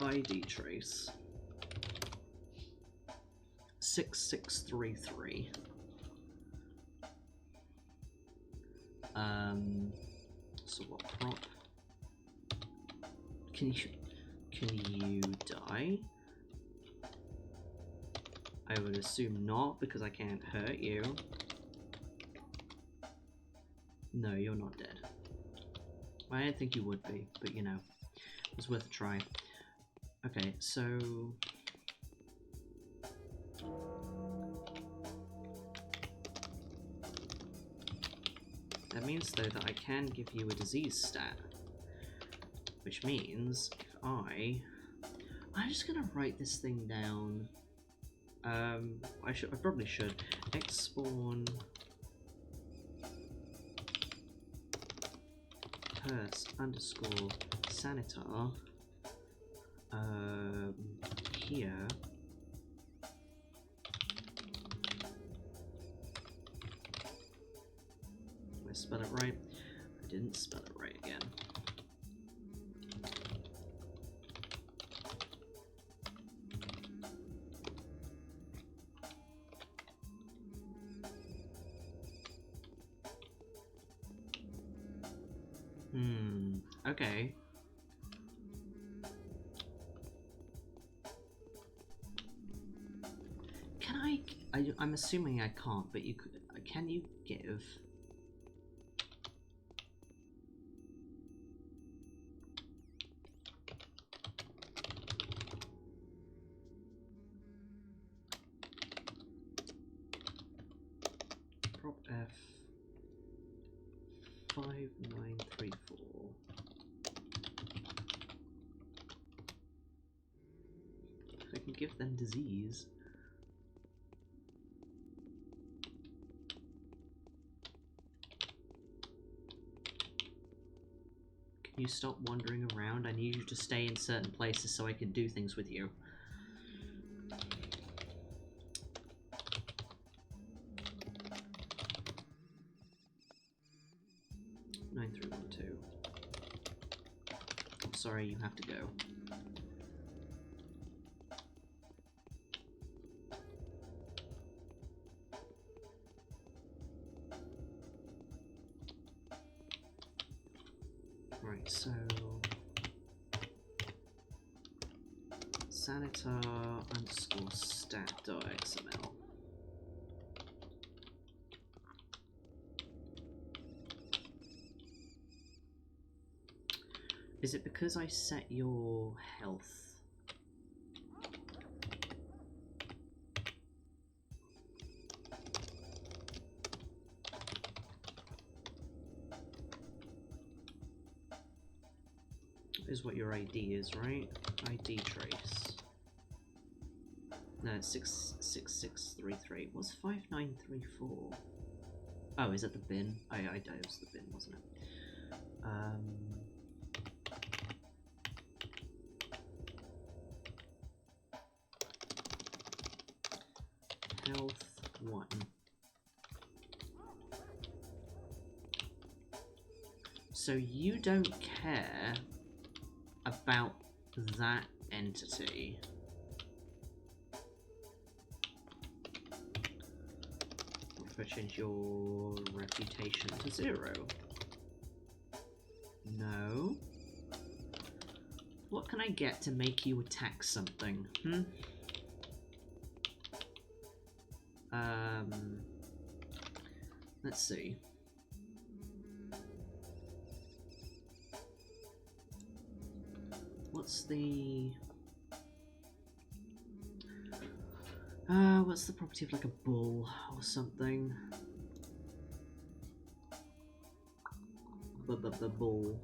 ID trace 6633. So what prop? Can you die? I would assume not, because I can't hurt you. No, you're not dead. I didn't think you would be, but you know, it was worth a try. Okay, so... that means, though, that I can give you a disease stat. Which means, if I'm just gonna write this thing down. I probably should. X-spawn... purse underscore sanitar here. Did I spell it right? I didn't spell it right again. Okay. Can I'm assuming I can't, but you could. Can you give? Prop F 5934. I can give them disease. Can you stop wandering around? I need you to stay in certain places so I can do things with you. Nine three one two. I'm sorry, you have to go. Right, so sanitar underscore stat.xml. Is it because I set your health? Is what your ID is, right? ID trace. No, it's 66633. What's 5934? Oh, is that the bin? I it was the bin, wasn't it? Health 1. So you don't care about that entity. What if I change your reputation to 0? No. What can I get to make you attack something? Let's see. What's the property of like a bull or something? The bull.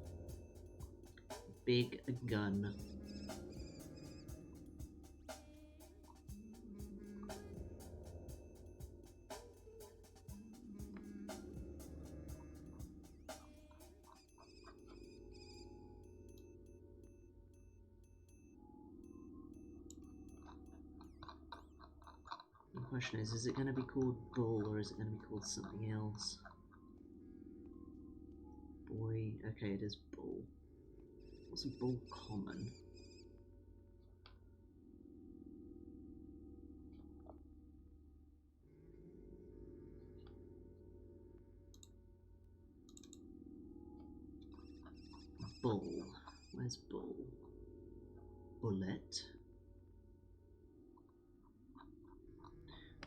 Big gun. The question is it going to be called bull or is it going to be called something else? Boy, okay, it is bull. What's a bull common? bull. Where's bull? Bullet.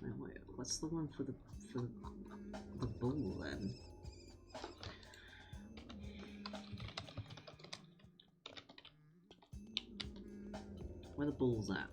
Wait, what's the one for the bull then? Where the bull's at?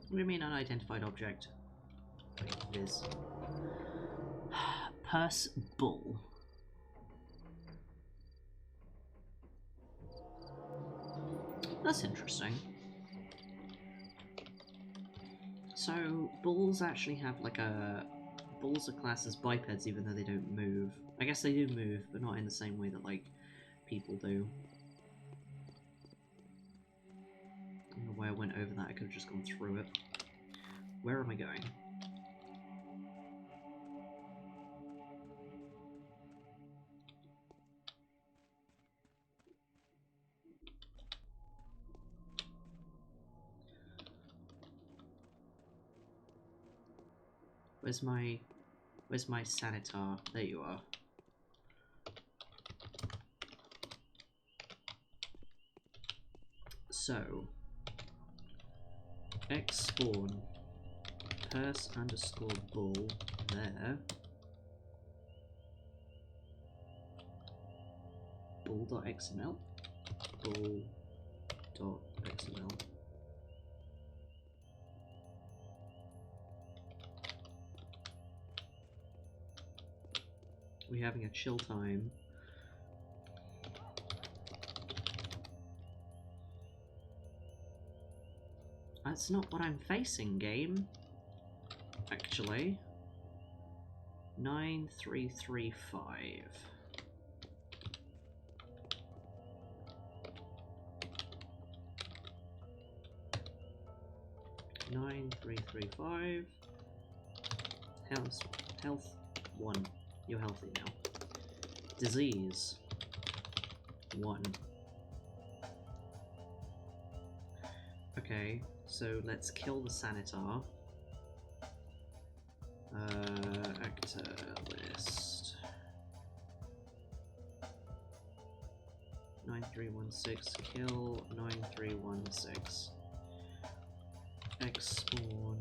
What do you mean unidentified object? Wait, Viz. Purse bull. That's interesting. So, bulls actually have like a... Bulls are classed as bipeds even though they don't move. I guess they do move, but not in the same way that like people do. I don't know why I went over that, I could have just gone through it. Where am I going? Where's my sanitar? There you are. So, X spawn purse underscore bull there. Bull.xml. Bull.xml. We're having a chill time. That's not what I'm facing, game. Actually. 9335. Health 1. You're healthy now. Disease 1. Okay, so let's kill the sanitar. Actor list 9316. Kill 9316. X spawn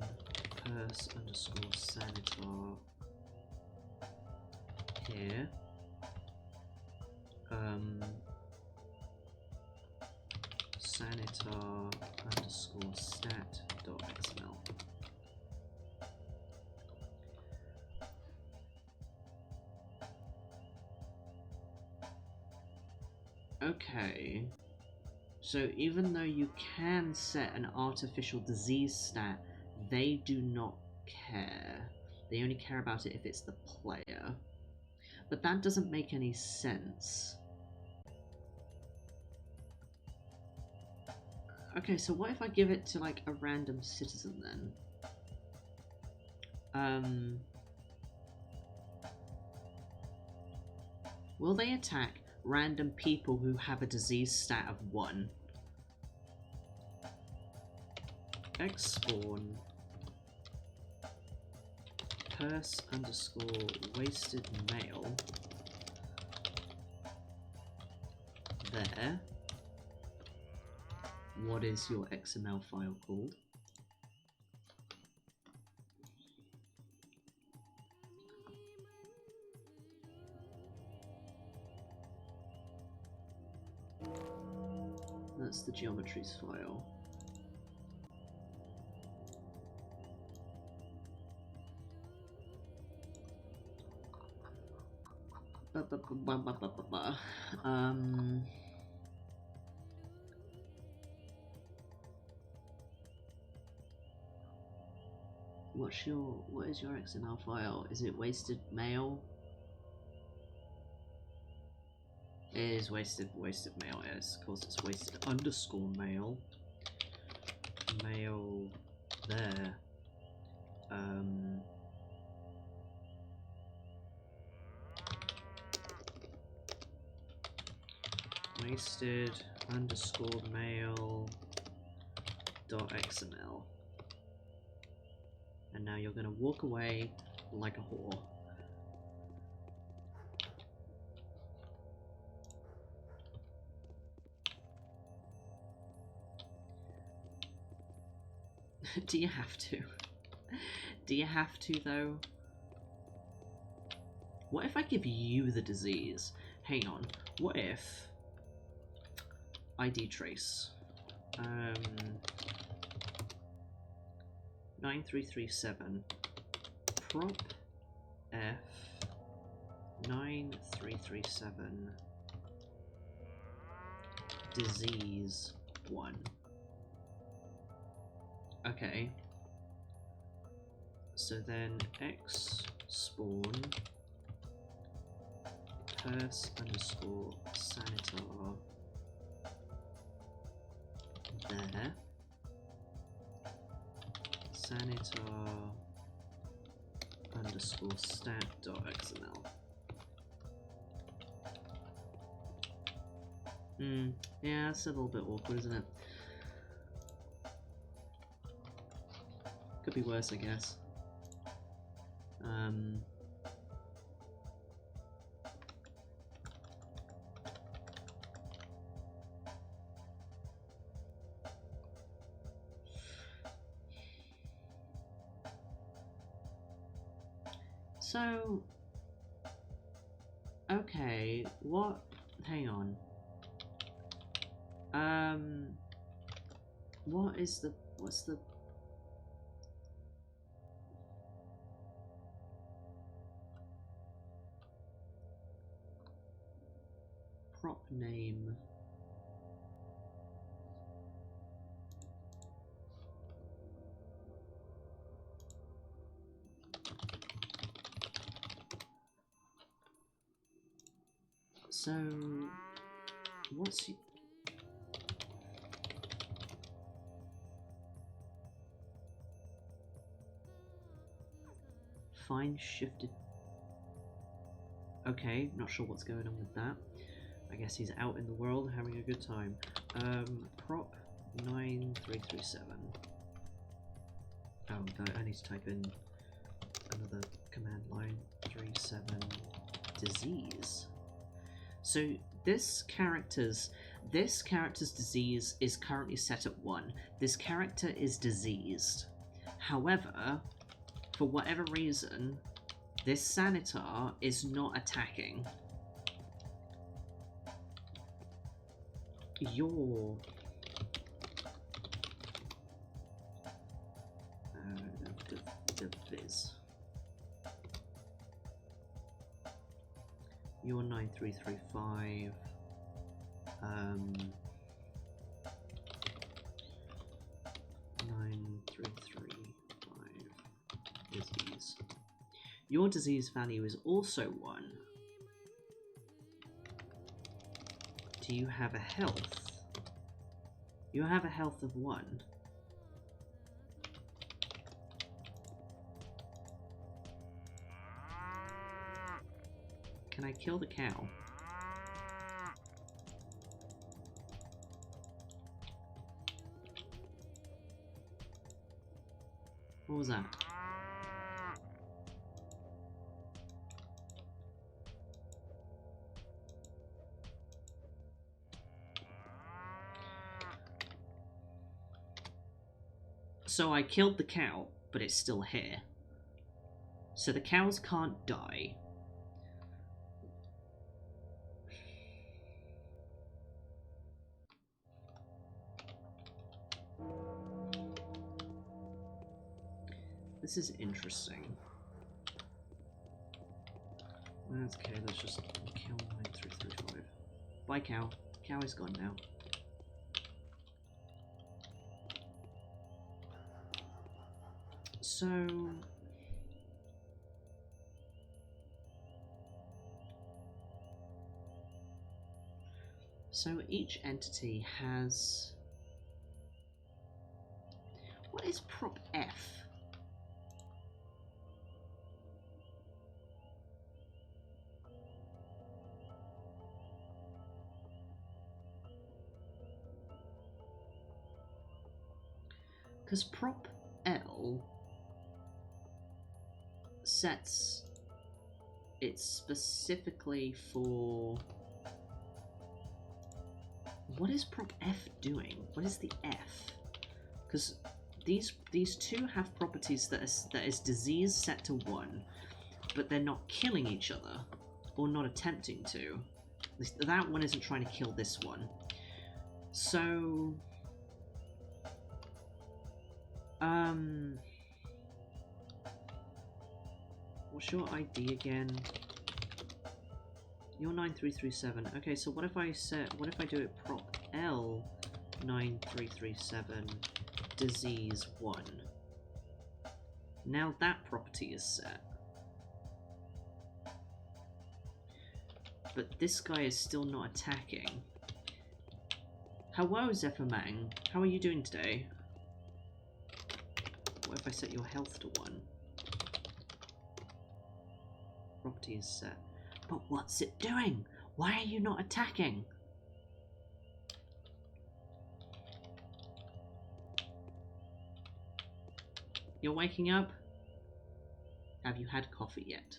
purse underscore sanitar here. Sanitar underscore stat.xml. Okay. So even though you can set an artificial disease stat, they do not care. They only care about it if it's the player. But that doesn't make any sense. Okay, so what if I give it to like a random citizen then? Will they attack random people who have a disease stat of 1? X spawn purse underscore wasted male there. What is your XML file called? That's the geometries file. what is your XML file? Is it wasted mail? It is wasted mail, yes. Of course it's wasted underscore mail. Mail there. Wasted underscore mail dot XML. And now you're gonna walk away like a whore. Do you have to? Do you have to though? What if I give you the disease? Hang on. What if ID trace 9337 prop F 9337 disease 1. Okay. So then X spawn pers underscore sanitar there. Sanitar underscore stat dot XML. Yeah, that's a little bit awkward, isn't it? Could be worse, I guess. So, okay, what? Hang on. What's the prop name? So, what's find shifted? Okay, not sure what's going on with that. I guess he's out in the world having a good time. Prop 9337. Oh, I need to type in another command line. 37 disease. So this character's disease is currently set at 1. This character is diseased. However, for whatever reason, this sanitar is not attacking. Your viz. Your 9335 9335 disease. Your disease value is also 1. Do you have a health? You have a health of 1. Can I kill the cow? What was that? So I killed the cow, but it's still here. So the cows can't die. This is interesting. Okay, let's just kill 9335. Bye, cow. Cow is gone now. So each entity has... What is prop F? Because prop L sets it specifically for... What is prop F doing? What is the F? Because these two have properties that is disease set to 1, but they're not killing each other, or not attempting to. That one isn't trying to kill this one. So... What's your ID again? You're 9337. Okay, so what if I do it prop L 9337 disease 1? Now that property is set. But this guy is still not attacking. Hello, Zephyrmang. How are you doing today? What if I set your health to 1? Property is set. But what's it doing? Why are you not attacking? You're waking up? Have you had coffee yet?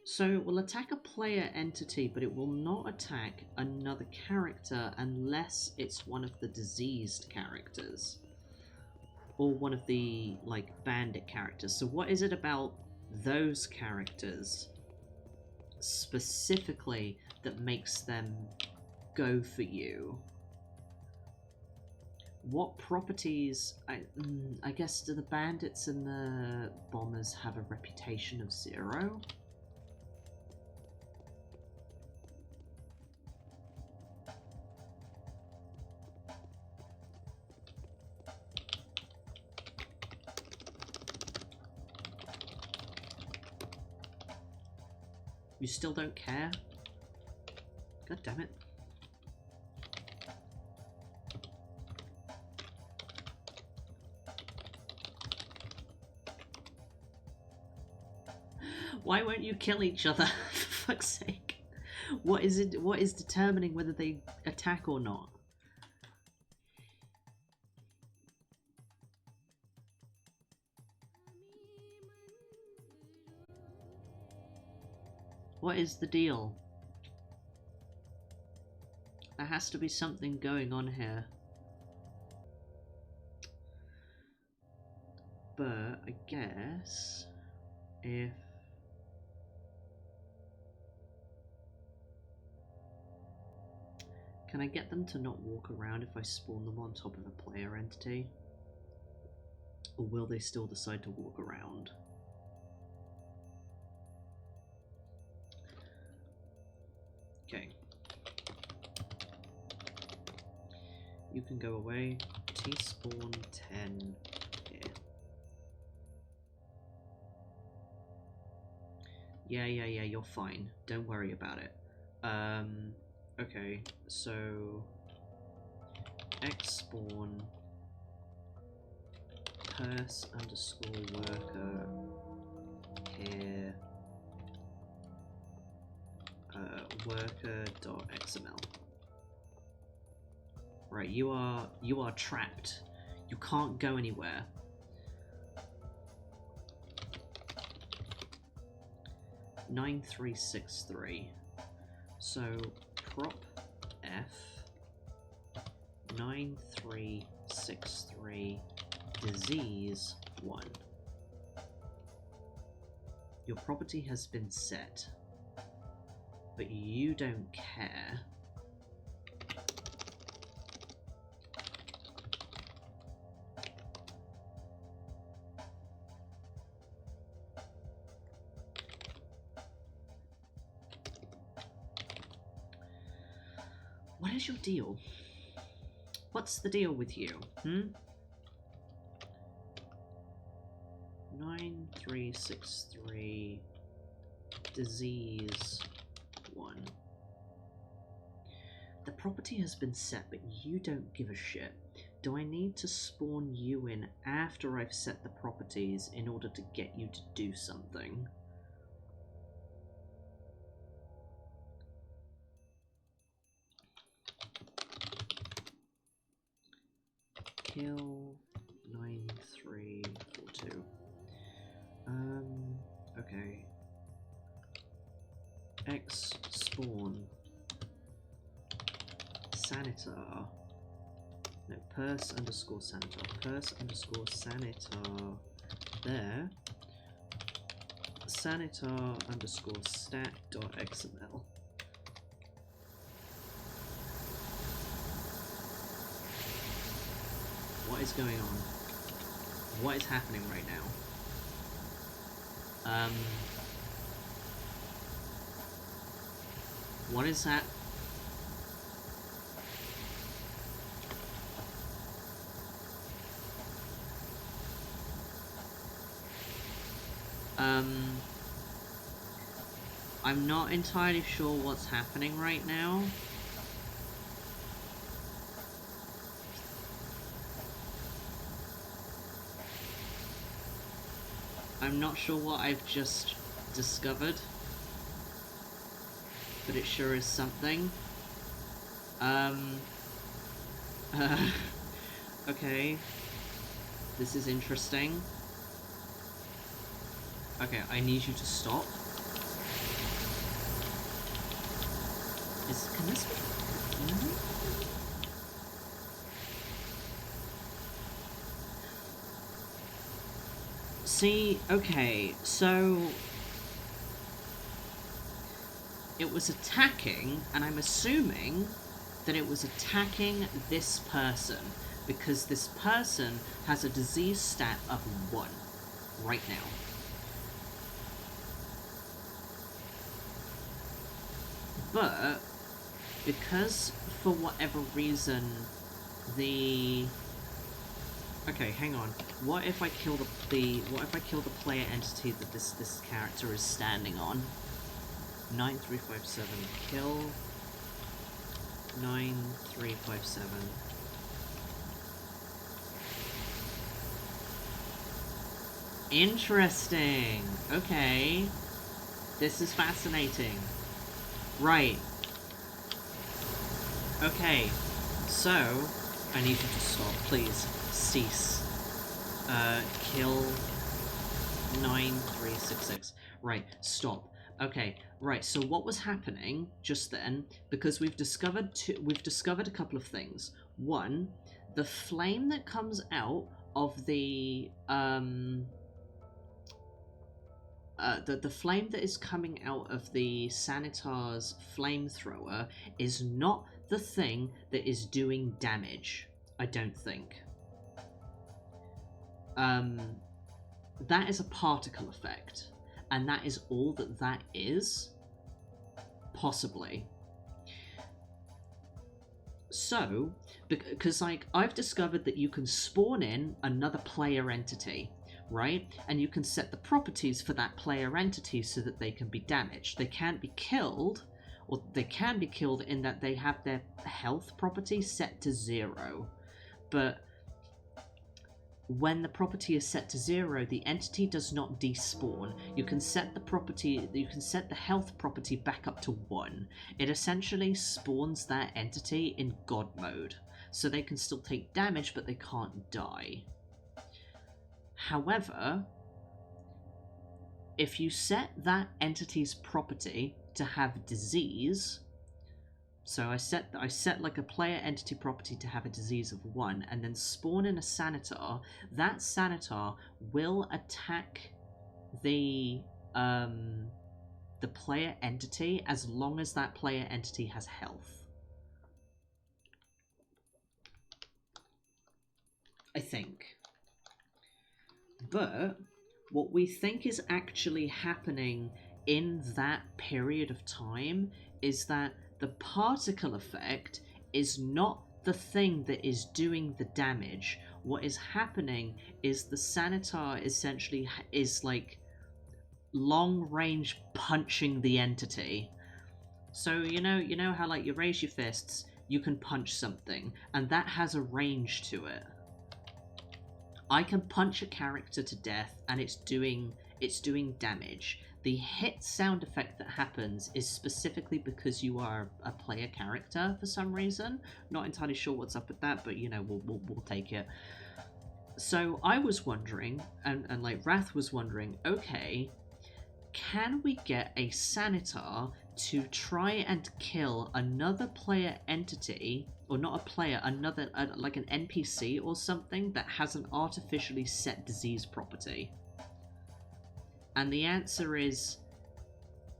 So it will attack a player entity, but it will not attack another character unless it's one of the diseased characters. Or one of the, like, bandit characters. So what is it about those characters specifically that makes them go for you? What properties... I guess, do the bandits and the bombers have a reputation of 0? You still don't care? God damn it. Why won't you kill each other? For fuck's sake. What is it? What is determining whether they attack or not? What is the deal? There has to be something going on here. But I guess if... Can I get them to not walk around if I spawn them on top of a player entity? Or will they still decide to walk around? Okay. You can go away. T-spawn 10 here. Yeah, you're fine. Don't worry about it. Okay, so... X-spawn purse underscore worker here worker.xml. Right, you are trapped. You can't go anywhere. (9363). So prop F 9363 disease 1. Your property has been set, but you don't care. What is your deal? What's the deal with you? 9363 disease 1. The property has been set, but you don't give a shit. Do I need to spawn you in after I've set the properties in order to get you to do something? Kill 9342. Okay. X spawn sanitar. No, purse underscore sanitar. Purse underscore sanitar there. Sanitar underscore stat dot xml. What is going on? What is happening right now? What is that? I'm not entirely sure what's happening right now. I'm not sure what I've just discovered, but it sure is something. Okay. This is interesting. Okay, I need you to stop. Can this be... See, okay, so... It was attacking, and I'm assuming that it was attacking this person, because this person has a disease stat of 1 right now. But because for whatever reason the okay, hang on. What if I kill the player entity that this character is standing on? 9357 kill 9357. Interesting. Okay. This is fascinating. Right. Okay. So, I need you to stop, please. Cease. Kill 9366. Right, stop. Okay, right, so what was happening just then, because we've discovered a couple of things. One, the flame that comes out of the flame that is coming out of the Sanitar's flamethrower is not the thing that is doing damage, I don't think. That is a particle effect, and that is all that is, possibly. So, because like I've discovered that you can spawn in another player entity, right? And you can set the properties for that player entity so that they can be damaged. They can't be killed, or they can be killed in that they have their health property set to 0. But when the property is set to 0, the entity does not despawn. You can set the health property back up to 1. It essentially spawns that entity in God mode, so they can still take damage, but they can't die. However, if you set that entity's property to have disease, so I set like a player entity property to have a disease of 1, and then spawn in a sanitar. That sanitar will attack the player entity as long as that player entity has health. I think. But what we think is actually happening in that period of time is that the particle effect is not the thing that is doing the damage. What is happening is the sanitar essentially is like long range punching the entity. So you know how like you raise your fists, you can punch something, and that has a range to it. I can punch a character to death and it's doing damage. The hit sound effect that happens is specifically because you are a player character for some reason. Not entirely sure what's up with that, but you know, we'll take it. So I was wondering, and like Wrath was wondering, okay, can we get a sanitar to try and kill another player entity, or not a player, another like an NPC or something that has an artificially set disease property? And the answer is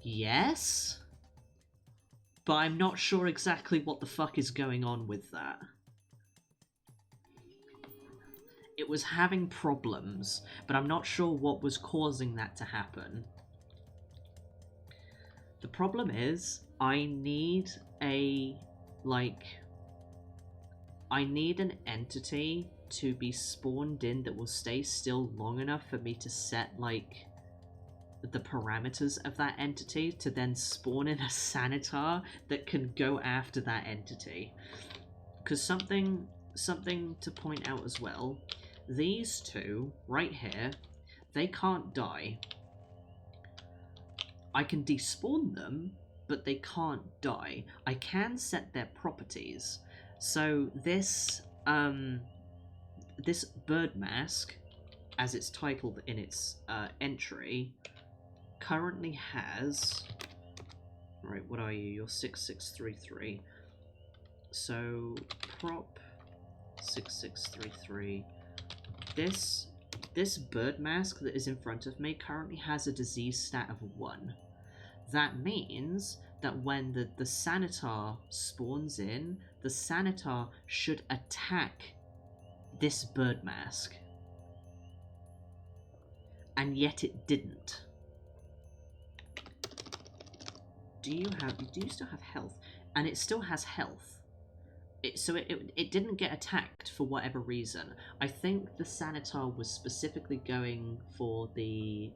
yes, but I'm not sure exactly what the fuck is going on with that. It was having problems, but I'm not sure what was causing that to happen. The problem is, I need an entity to be spawned in that will stay still long enough for me to set, like, the parameters of that entity to then spawn in a sanitar that can go after that entity. Because something to point out as well, these two right here, they can't die. I can despawn them, but they can't die. I can set their properties. So this this bird mask, as it's titled in its entry, currently has, right, what are you? You're 6633. So prop 6633. This bird mask that is in front of me currently has a disease stat of 1. That means that when the sanitar spawns in, the sanitar should attack this bird mask. And yet it didn't. Do you still have health? And it still has health. So it didn't get attacked for whatever reason. I think the sanitar was specifically going for the